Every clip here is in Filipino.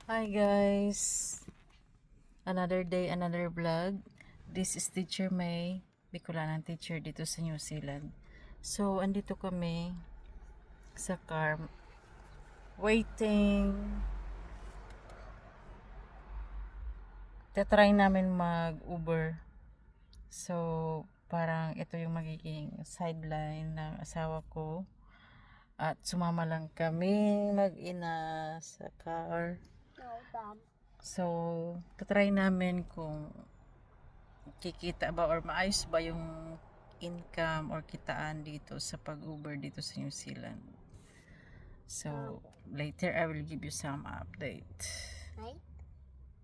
Hi guys, another day, another vlog. This is Teacher May, Bicolanang teacher dito sa New Zealand. So, andito kami sa car, waiting. Tatry namin mag-Uber. So, parang ito yung magiging sideline ng asawa ko. At sumama lang kami mag-ina sa car. So, tatry namin kung kikita ba or maayos ba yung income or kitaan dito sa pag-Uber dito sa New Zealand. So, later I will give you some update. Right?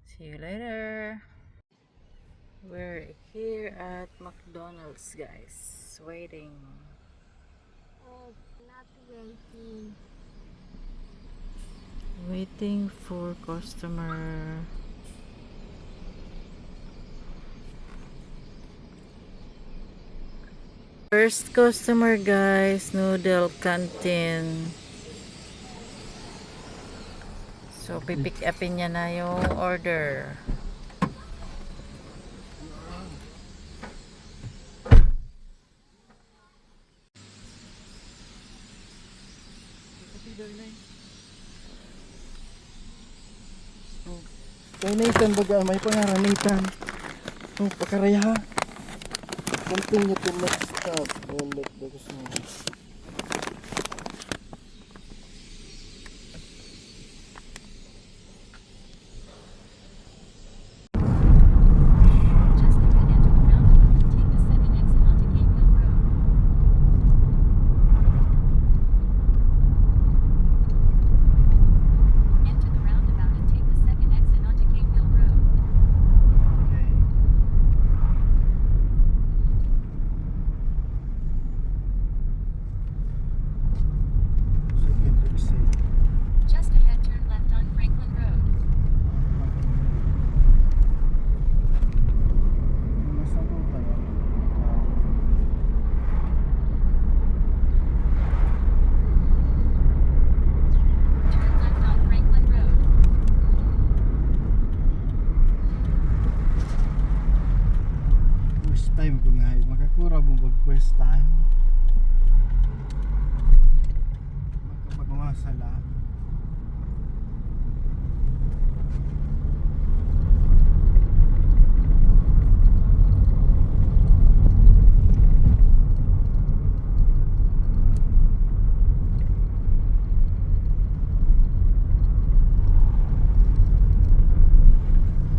See you later. We're here at McDonald's, guys. Waiting. Oh, not waiting. Waiting for customer. First customer, guys, Noodle Canteen. So, pipick upin niya na yung order. Kay Nathan baga may pangaran Nathan. Oh, pakaraya. Continue to next stop. Ulit bagus mo. Just ahead, turn left on Franklin Road. Turn left on Franklin Road. First time ko nga. Makakura mo mag-first time. Magkapagmasala.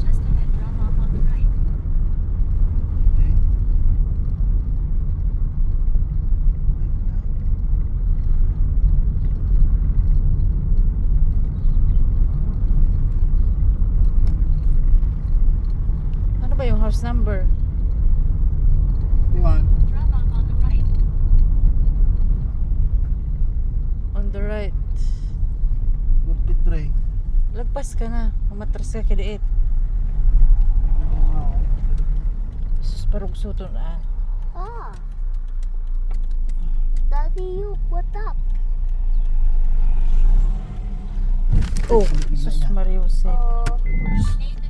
Just ahead, drop off on the right. Okay. Right now. Ano ba yung house number? Iwan. Drop off on the right. On the right. 43. Lagpas ka na. Umatras ka kadiit. Sus, parang suto na. Ah. Daddy, you, what up? Oh, sus, Mario Jose. Oh, Eight